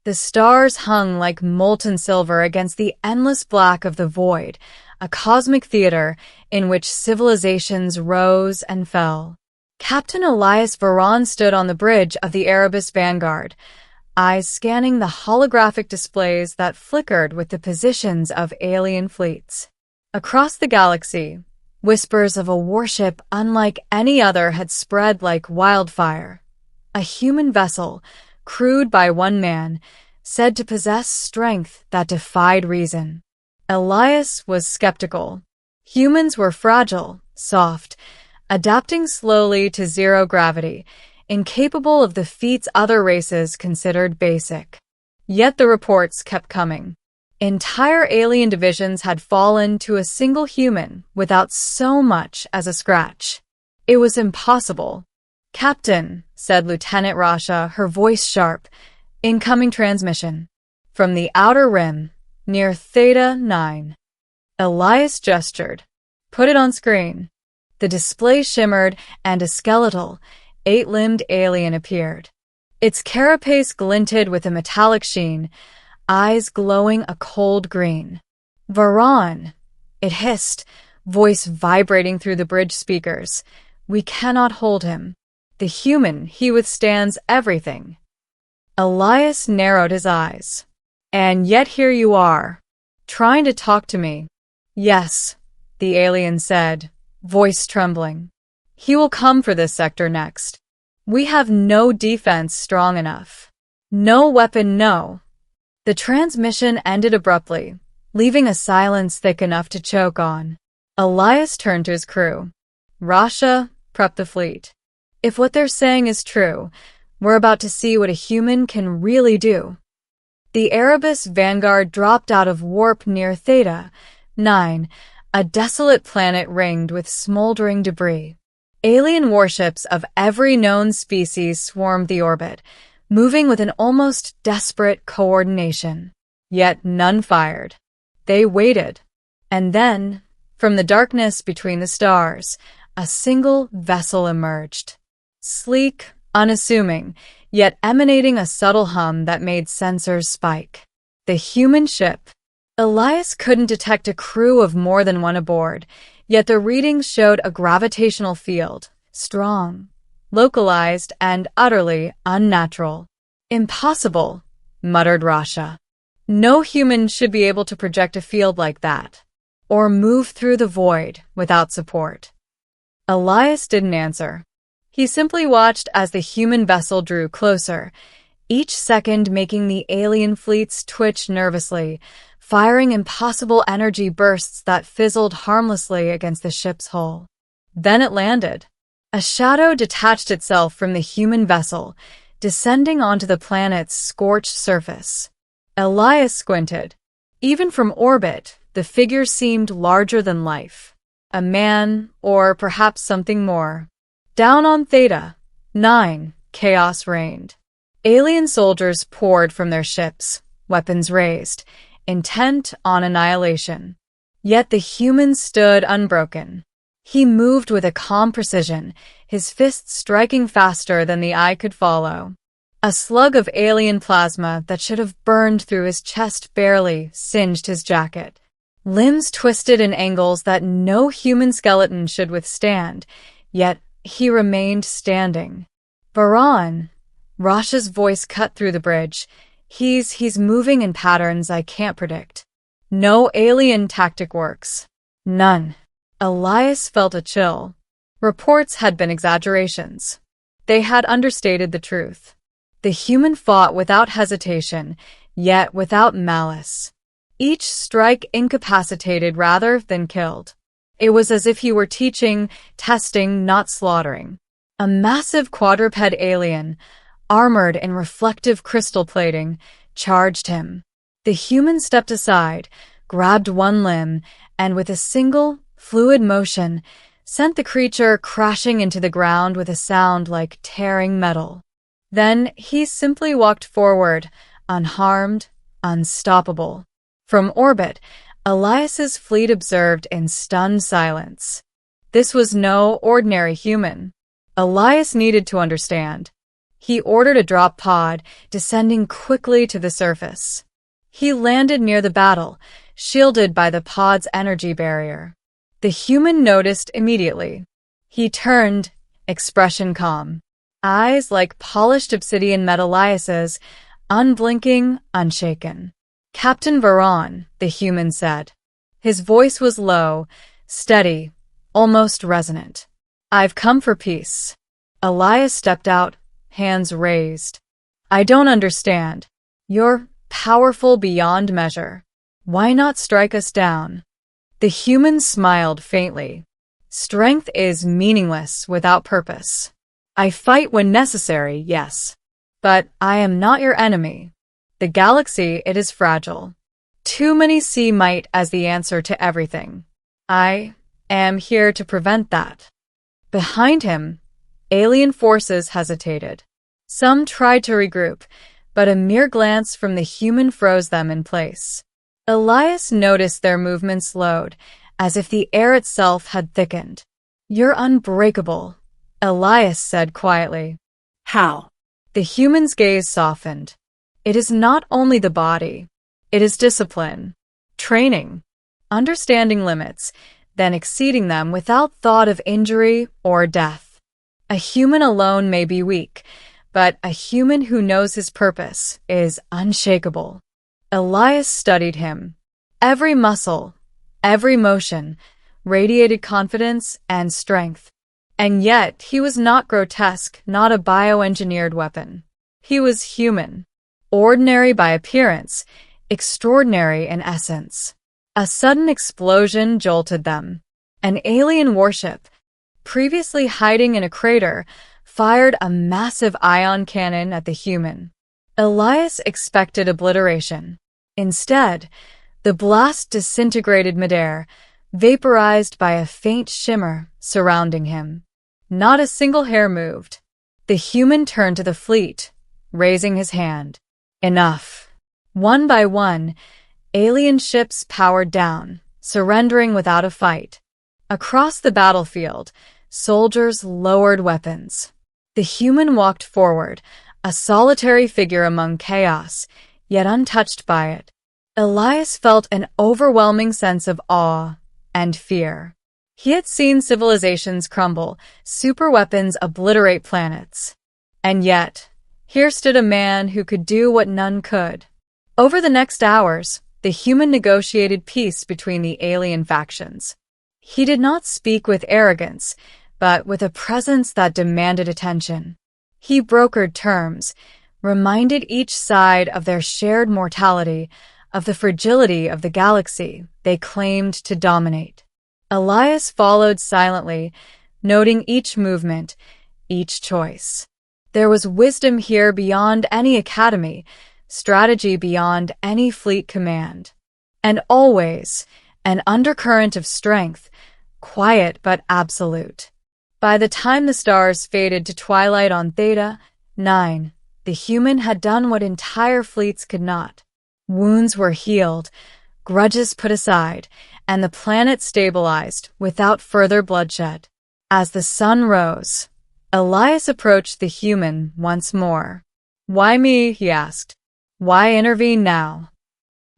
The stars hung like molten silver against the endless black of the void, a cosmic theater in which civilizations rose and fell. Captain Elias Varan stood on the bridge of the Erebus Vanguard, eyes scanning the holographic displays that flickered with the positions of alien fleets. Across the galaxy, whispers of a warship unlike any other had spread like wildfire. A human vessel, crewed by one man, said to possess strength that defied reason. Elias was skeptical. Humans were fragile, soft, adapting slowly to zero gravity, incapable of the feats other races considered basic. Yet the reports kept coming. Entire alien divisions had fallen to a single human without so much as a scratch. It was impossible. "Captain," said Lieutenant Rasha, her voice sharp. "Incoming transmission. From the outer rim, near Theta 9. Elias gestured. "Put it on screen." The display shimmered, and a skeletal, 8-limbed alien appeared. Its carapace glinted with a metallic sheen, eyes glowing a cold green. "Varan," it hissed, voice vibrating through the bridge speakers. "We cannot hold him. The human, he withstands everything." Elias narrowed his eyes. "And yet here you are, trying to talk to me." "Yes," the alien said, voice trembling. "He will come for this sector next. We have no defense strong enough. No weapon, no." The transmission ended abruptly, leaving a silence thick enough to choke on. Elias turned to his crew. "Rasha, prep the fleet. If what they're saying is true, we're about to see what a human can really do." The Erebus Vanguard dropped out of warp near Theta 9, a desolate planet ringed with smoldering debris. Alien warships of every known species swarmed the orbit, moving with an almost desperate coordination. Yet none fired. They waited. And then, from the darkness between the stars, a single vessel emerged. Sleek, unassuming, yet emanating a subtle hum that made sensors spike. The human ship. Elias couldn't detect a crew of more than one aboard, yet the readings showed a gravitational field, strong, localized, and utterly unnatural. "Impossible," muttered Rasha. "No human should be able to project a field like that, or move through the void without support." Elias didn't answer. He simply watched as the human vessel drew closer, each second making the alien fleets twitch nervously, firing impossible energy bursts that fizzled harmlessly against the ship's hull. Then it landed. A shadow detached itself from the human vessel, descending onto the planet's scorched surface. Elias squinted. Even from orbit, the figure seemed larger than life. A man, or perhaps something more. Down on Theta 9, chaos reigned. Alien soldiers poured from their ships, weapons raised, intent on annihilation. Yet the human stood unbroken. He moved with a calm precision, his fists striking faster than the eye could follow. A slug of alien plasma that should have burned through his chest barely singed his jacket. Limbs twisted in angles that no human skeleton should withstand, yet he remained standing. "Varan," Rasha's voice cut through the bridge. He's moving in patterns I can't predict. No alien tactic works. None." Elias felt a chill. Reports had been exaggerations. They had understated the truth. The human fought without hesitation, yet without malice. Each strike incapacitated rather than killed. It was as if he were teaching, testing, not slaughtering. A massive quadruped alien, armored in reflective crystal plating, charged him. The human stepped aside, grabbed one limb, and with a single, fluid motion, sent the creature crashing into the ground with a sound like tearing metal. Then he simply walked forward, unharmed, unstoppable. From orbit, Elias's fleet observed in stunned silence. This was no ordinary human. Elias needed to understand. He ordered a drop pod, descending quickly to the surface. He landed near the battle, shielded by the pod's energy barrier. The human noticed immediately. He turned, expression calm. Eyes like polished obsidian metalliases, unblinking, unshaken. "Captain Varon," the human said. His voice was low, steady, almost resonant. "I've come for peace." Elias stepped out, hands raised. "I don't understand. You're powerful beyond measure. Why not strike us down?" The human smiled faintly. "Strength is meaningless without purpose. I fight when necessary, yes. But I am not your enemy. The galaxy, it is fragile. Too many see might as the answer to everything. I am here to prevent that." Behind him, alien forces hesitated. Some tried to regroup, but a mere glance from the human froze them in place. Elias noticed their movements slowed, as if the air itself had thickened. "You're unbreakable," Elias said quietly. "How?" The human's gaze softened. "It is not only the body. It is discipline, training, understanding limits, then exceeding them without thought of injury or death. A human alone may be weak, but a human who knows his purpose is unshakable." Elias studied him. Every muscle, every motion, radiated confidence and strength. And yet, he was not grotesque, not a bioengineered weapon. He was human, ordinary by appearance, extraordinary in essence. A sudden explosion jolted them. An alien warship, previously hiding in a crater, fired a massive ion cannon at the human. Elias expected obliteration. Instead, the blast disintegrated midair, vaporized by a faint shimmer surrounding him. Not a single hair moved. The human turned to the fleet, raising his hand. "Enough." One by one, alien ships powered down, surrendering without a fight. Across the battlefield, soldiers lowered weapons. The human walked forward, a solitary figure among chaos, yet untouched by it. Elias felt an overwhelming sense of awe and fear. He had seen civilizations crumble, superweapons obliterate planets. And yet, here stood a man who could do what none could. Over the next hours, the human negotiated peace between the alien factions. He did not speak with arrogance, but with a presence that demanded attention. He brokered terms, reminded each side of their shared mortality, of the fragility of the galaxy they claimed to dominate. Elias followed silently, noting each movement, each choice. There was wisdom here beyond any academy, strategy beyond any fleet command. And always, an undercurrent of strength, quiet but absolute. By the time the stars faded to twilight on Theta 9, the human had done what entire fleets could not. Wounds were healed, grudges put aside, and the planet stabilized without further bloodshed. As the sun rose, Elias approached the human once more. "Why me?" he asked. "Why intervene now?"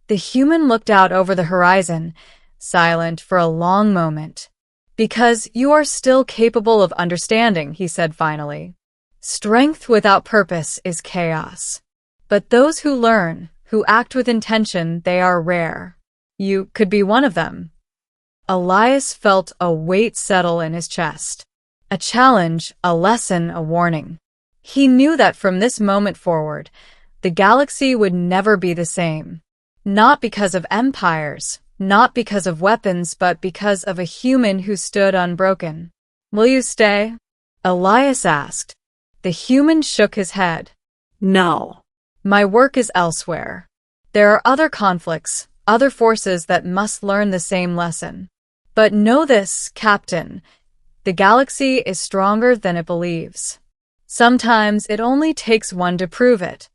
The human looked out over the horizon, silent for a long moment. "Because you are still capable of understanding," he said finally. "Strength without purpose is chaos. But those who learn, who act with intention, they are rare. You could be one of them." Elias felt a weight settle in his chest. A challenge, a lesson, a warning. He knew that from this moment forward, the galaxy would never be the same. Not because of empires, not because of weapons, but because of a human who stood unbroken. "Will you stay?" Elias asked. The human shook his head. "No. My work is elsewhere. There are other conflicts, other forces that must learn the same lesson. But know this, Captain, the galaxy is stronger than it believes. Sometimes it only takes one to prove it."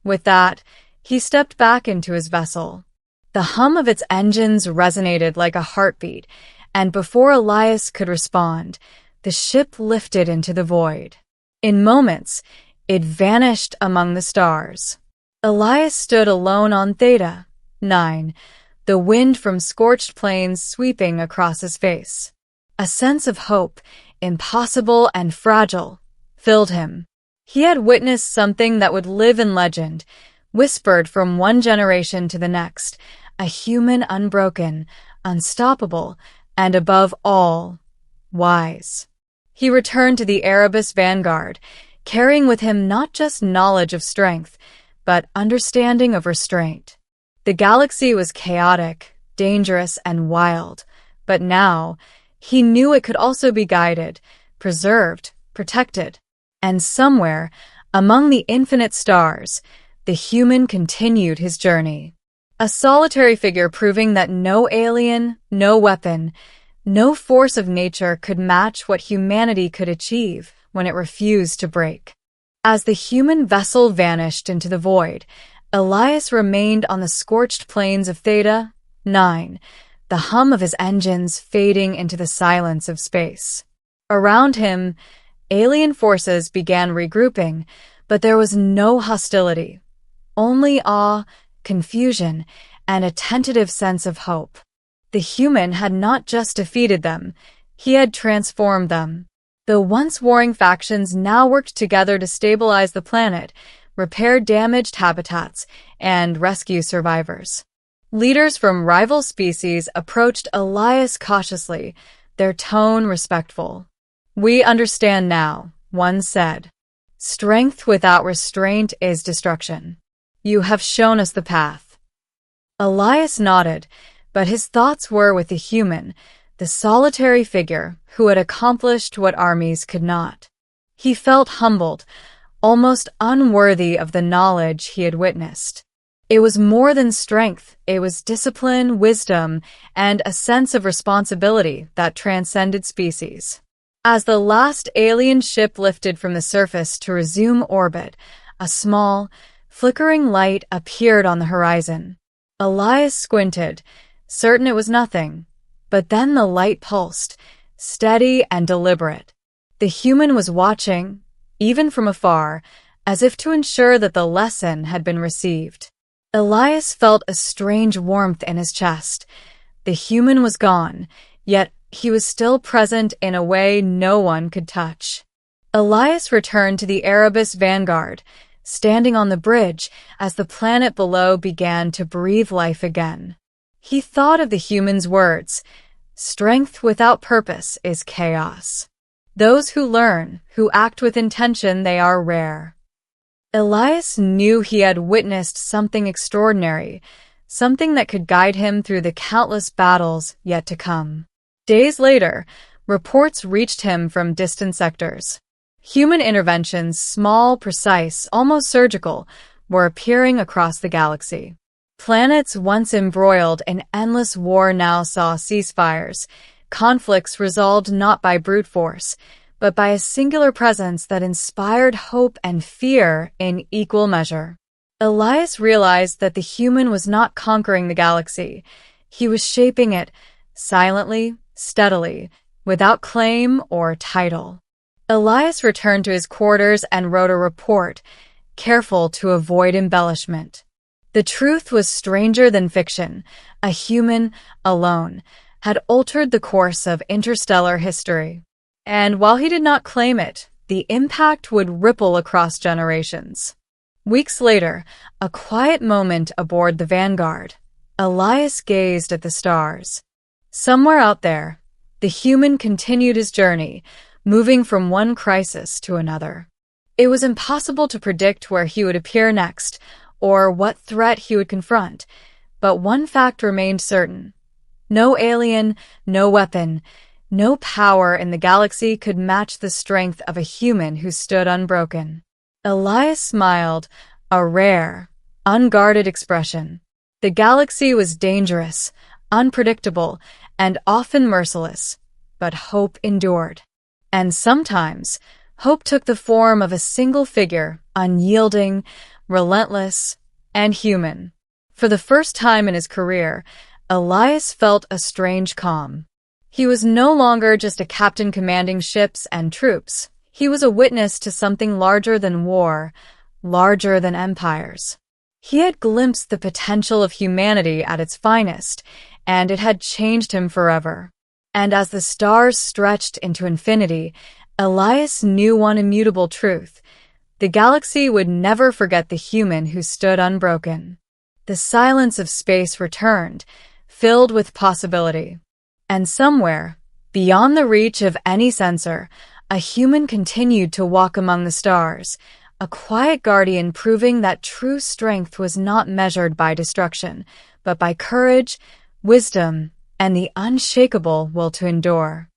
With that, he stepped back into his vessel. The hum of its engines resonated like a heartbeat, and before Elias could respond, the ship lifted into the void. In moments, It vanished among the stars. Elias stood alone on Theta 9, the wind from scorched plains sweeping across his face. A sense of hope, impossible and fragile, filled him. He had witnessed something that would live in legend, whispered from one generation to the next, a human unbroken, unstoppable, and above all, wise. He returned to the Erebus vanguard, carrying with him not just knowledge of strength, but understanding of restraint. The galaxy was chaotic, dangerous, and wild, but now he knew it could also be guided, preserved, protected. And somewhere, among the infinite stars, the human continued his journey. A solitary figure proving that no alien, no weapon, no force of nature could match what humanity could achieve when it refused to break. As the human vessel vanished into the void, Elias remained on the scorched plains of Theta 9, the hum of his engines fading into the silence of space. Around him, alien forces began regrouping, but there was no hostility, only awe, confusion, and a tentative sense of hope. The human had not just defeated them, he had transformed them. The once warring factions now worked together to stabilize the planet, repair damaged habitats, and rescue survivors. Leaders from rival species approached Elias cautiously, their tone respectful. "We understand now," one said. "Strength without restraint is destruction. You have shown us the path." Elias nodded, but his thoughts were with the human, the solitary figure who had accomplished what armies could not. He felt humbled, almost unworthy of the knowledge he had witnessed. It was more than strength, it was discipline, wisdom, and a sense of responsibility that transcended species. As the last alien ship lifted from the surface to resume orbit, a small, flickering light appeared on the horizon. Elias squinted, certain it was nothing, but then the light pulsed, steady and deliberate. The human was watching, even from afar, as if to ensure that the lesson had been received. Elias felt a strange warmth in his chest. The human was gone, yet he was still present in a way no one could touch. Elias returned to the Erebus vanguard, standing on the bridge as the planet below began to breathe life again. He thought of the human's words, "Strength without purpose is chaos. Those who learn, who act with intention, they are rare." Elias knew he had witnessed something extraordinary, something that could guide him through the countless battles yet to come. Days later, reports reached him from distant sectors. Human interventions, small, precise, almost surgical, were appearing across the galaxy. Planets once embroiled in endless war now saw ceasefires, conflicts resolved not by brute force, but by a singular presence that inspired hope and fear in equal measure. Elias realized that the human was not conquering the galaxy. He was shaping it, silently, steadily, without claim or title. Elias returned to his quarters and wrote a report, careful to avoid embellishment. The truth was stranger than fiction. A human, alone, had altered the course of interstellar history. And while he did not claim it, the impact would ripple across generations. Weeks later, a quiet moment aboard the Vanguard, Elias gazed at the stars. Somewhere out there, the human continued his journey, moving from one crisis to another. It was impossible to predict where he would appear next, or what threat he would confront, but one fact remained certain. No alien, no weapon, no power in the galaxy could match the strength of a human who stood unbroken. Elias smiled, a rare, unguarded expression. The galaxy was dangerous, unpredictable, and often merciless, but hope endured. And sometimes, hope took the form of a single figure, unyielding, relentless, and human. For the first time in his career, Elias felt a strange calm. He was no longer just a captain commanding ships and troops. He was a witness to something larger than war, larger than empires. He had glimpsed the potential of humanity at its finest, and it had changed him forever. And as the stars stretched into infinity, Elias knew one immutable truth. The galaxy would never forget the human who stood unbroken. The silence of space returned, filled with possibility. And somewhere, beyond the reach of any sensor, a human continued to walk among the stars, a quiet guardian proving that true strength was not measured by destruction, but by courage, wisdom, and the unshakable will to endure.